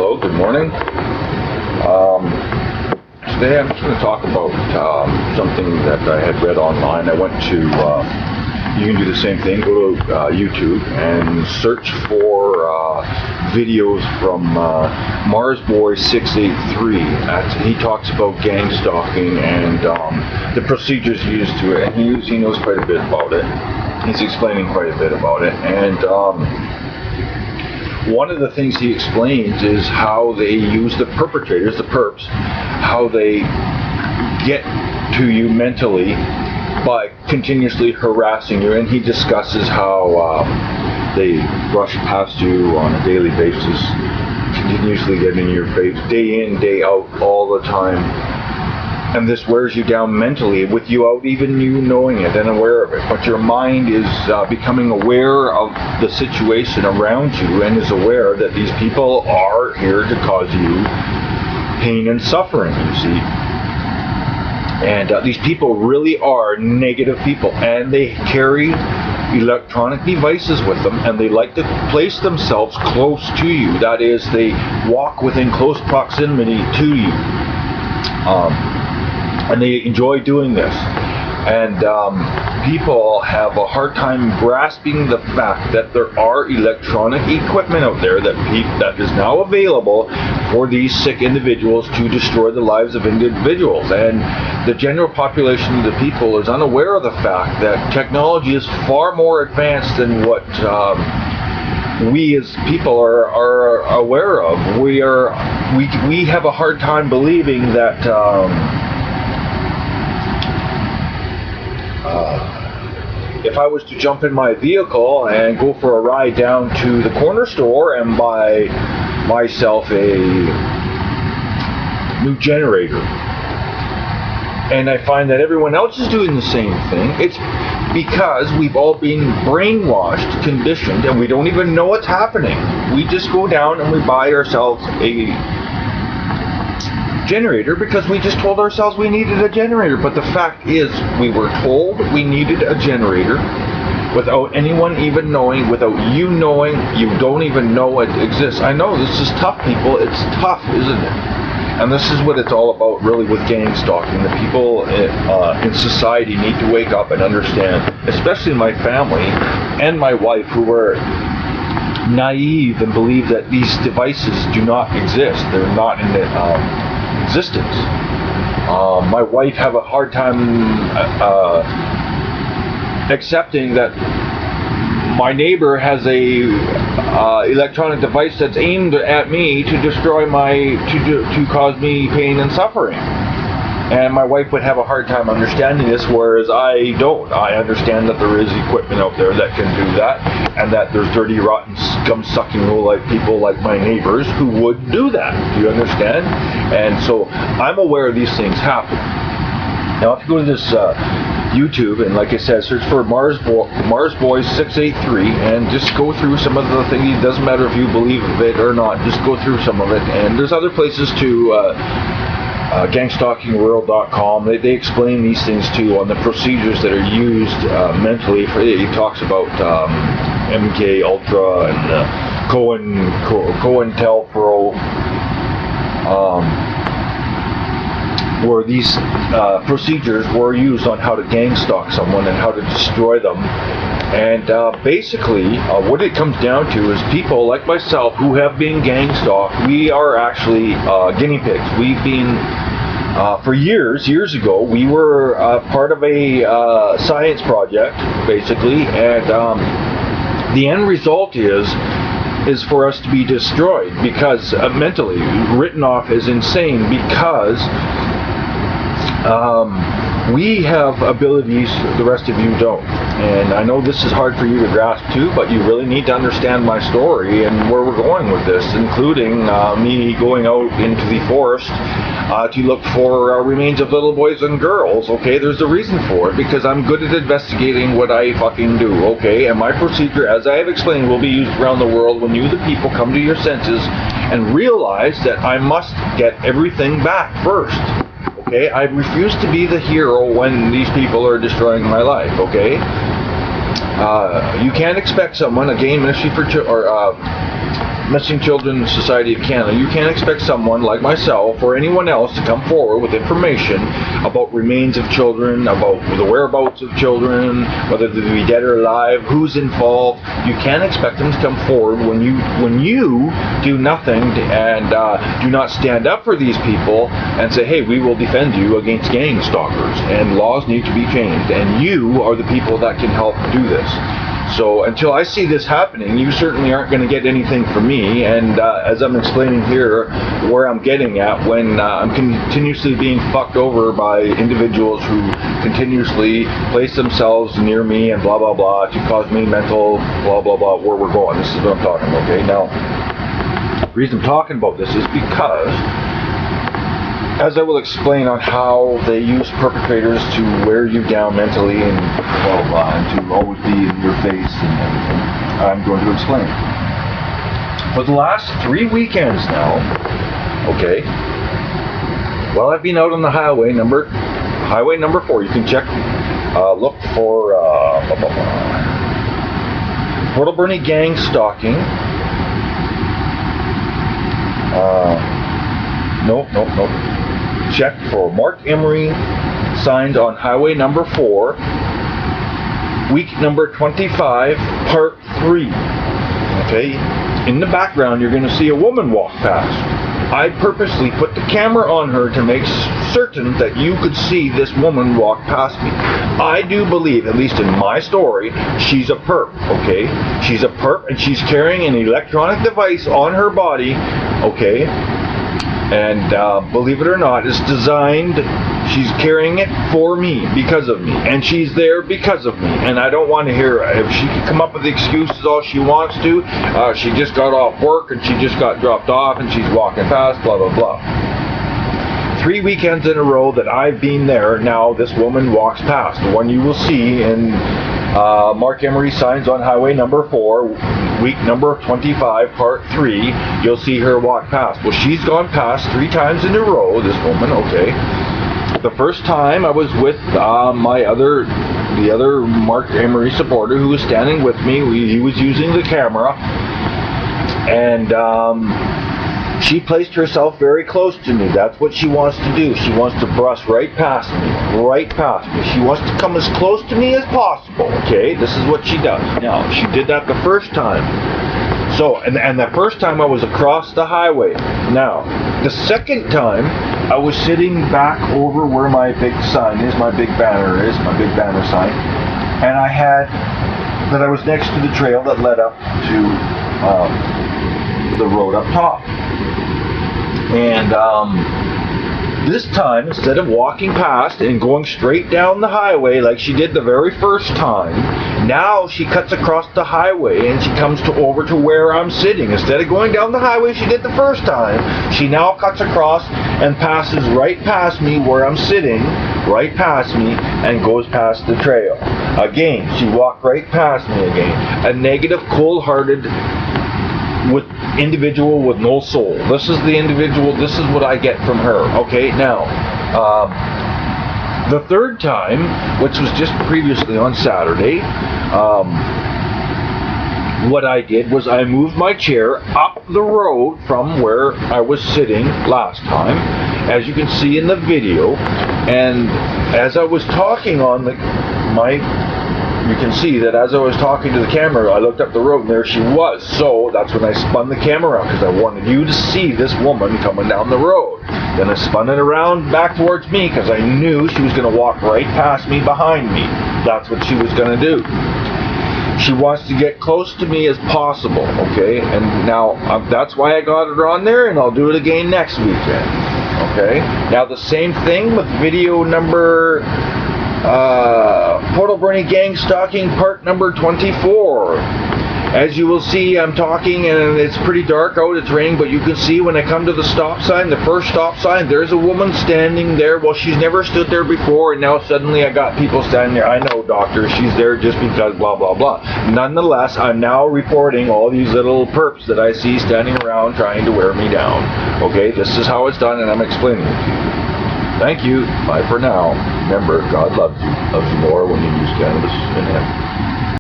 Hello, good morning. Today I'm just going to talk about something that I had read online. I went to, you can do the same thing, go to YouTube and search for videos from MarsBoy683. He talks about gangstalking and the procedures used to it, and he knows quite a bit about it. He's explaining quite a bit about it, and one of the things he explains is how they use the perpetrators, the perps, how they get to you mentally by continuously harassing you, and he discusses how they brush past you on a daily basis, continuously get in your face, day in, day out, all the time. And this wears you down mentally without even you knowing it and aware of it. But your mind is becoming aware of the situation around you and is aware that these people are here to cause you pain and suffering, you see. And these people really are negative people, and they carry electronic devices with them, and they like to place themselves close to you. That is, they walk within close proximity to you. And they enjoy doing this. And people have a hard time grasping the fact that there are electronic equipment out there that is now available for these sick individuals to destroy the lives of individuals. And the general population of the people is unaware of the fact that technology is far more advanced than what we as people are aware of. We have a hard time believing that if I was to jump in my vehicle and go for a ride down to the corner store and buy myself a new generator, and I find that everyone else is doing the same thing, it's because we've all been brainwashed, conditioned, and we don't even know what's happening. We just go down and we buy ourselves a generator because we just told ourselves we needed a generator. But the fact is, we were told we needed a generator without anyone even knowing, without you knowing. You don't even know it exists. I know this is tough, people. It's tough, isn't it? And this is what it's all about, really, with gang stalking. The people in society need to wake up and understand, especially my family and my wife, who were naive and believe that these devices do not exist. They're not in the existence. My wife have a hard time accepting that my neighbor has a electronic device that's aimed at me to destroy to cause me pain and suffering. And my wife would have a hard time understanding this, whereas I don't. I understand that there is equipment out there that can do that, and that there's dirty, rotten, scum-sucking, low-life people like my neighbors who would do that. Do you understand? And so I'm aware of these things happen. Now, if you go to this YouTube, and like I said, search for MarsBoy683, and just go through some of the things. It doesn't matter if you believe it or not, just go through some of it. And there's other places too. gangstalkingworld.com. They explain these things too on the procedures that are used mentally. He talks about MK Ultra and COINTELPRO, where these procedures were used on how to gang stalk someone and how to destroy them. And basically, what it comes down to is people like myself who have been gang stalked. We are actually guinea pigs. We've been, for years ago, we were part of a science project, basically, and the end result is for us to be destroyed because mentally, written off as insane, because we have abilities the rest of you don't. And I know this is hard for you to grasp too, but you really need to understand my story and where we're going with this, including me going out into the forest to look for remains of little boys and girls. Okay, there's a reason for it, because I'm good at investigating what I fucking do. Okay, and my procedure, as I have explained, will be used around the world when you, the people, come to your senses and realize that I must get everything back first. Okay, I refuse to be the hero when these people are destroying my life. Okay, you can't expect someone, a gay ministry for Missing Children Society of Canada, you can't expect someone like myself or anyone else to come forward with information about remains of children, about the whereabouts of children, whether they be dead or alive, who's involved. You can't expect them to come forward when you do nothing and do not stand up for these people and say, hey, we will defend you against gang stalkers, and laws need to be changed, and you are the people that can help do this. So until I see this happening, you certainly aren't going to get anything from me. And as I'm explaining here, where I'm getting at, when I'm continuously being fucked over by individuals who continuously place themselves near me and blah blah blah to cause me mental blah blah blah, where we're going. This is what I'm talking about. Okay, now the reason I'm talking about this is because, as I will explain on how they use perpetrators to wear you down mentally and blah blah blah, and to always be in your face and everything, I'm going to explain. For the last 3 weekends now, okay, well, I've been out on the highway number 4. You can check, look for Alberni gang stalking. Nope. Check for Mark Emery signs on highway number 4, week number 25, part 3. Okay, in the background you're going to see a woman walk past. I purposely put the camera on her to make certain that you could see this woman walk past me. I do believe, at least in my story, she's a perp, okay? She's a perp, and she's carrying an electronic device on her body, okay? And believe it or not, it's designed, she's carrying it for me, because of me. And she's there because of me. And I don't want to hear her. If she can come up with excuses all she wants to, she just got off work and she just got dropped off and she's walking past, blah, blah, blah. 3 weekends in a row that I've been there, now this woman walks past. The one you will see in Mark Emery signs on highway number 4, week number 25, part 3, you'll see her walk past. Well, she's gone past 3 times in a row, this woman, okay. The first time I was with the other Mark Emery supporter who was standing with me. He was using the camera, and she placed herself very close to me. That's what she wants to do. She wants to brush right past me, right past me. She wants to come as close to me as possible, okay? This is what she does. Now, she did that the first time. So, and the first time I was across the highway. Now, the second time, I was sitting back over where my big sign is, my big banner sign, and I was next to the trail that led up to the road up top. And this time, instead of walking past and going straight down the highway like she did the very first time, now she cuts across the highway and she comes over to where I'm sitting. Instead of going down the highway she did the first time, she now cuts across and passes right past me where I'm sitting, right past me, and goes past the trail. Again, she walked right past me again. A negative, cold-hearted individual with no soul. This is the individual, this is what I get from her. Okay, now, the third time, which was just previously on Saturday, what I did was I moved my chair up the road from where I was sitting last time, as you can see in the video, and as I was talking on you can see that as I was talking to the camera, I looked up the road and there she was. So that's when I spun the camera around, because I wanted you to see this woman coming down the road. Then I spun it around back towards me because I knew she was going to walk right past me behind me. That's what she was going to do. She wants to get close to me as possible, okay? And now that's why I got her on there, and I'll do it again next weekend, okay? Now the same thing with video number Alberni gang stalking part number 24. As you will see, I'm talking and it's pretty dark out, it's raining, but you can see when I come to the stop sign, the first stop sign, there's a woman standing there. Well, she's never stood there before, and now suddenly I got people standing there. I know, doctor, she's there just because blah blah blah. Nonetheless, I'm now reporting all these little perps that I see standing around trying to wear me down. Okay, this is how it's done, and I'm explaining it to you. Thank you. Bye for now. Remember, God loves you more when you use cannabis in Him.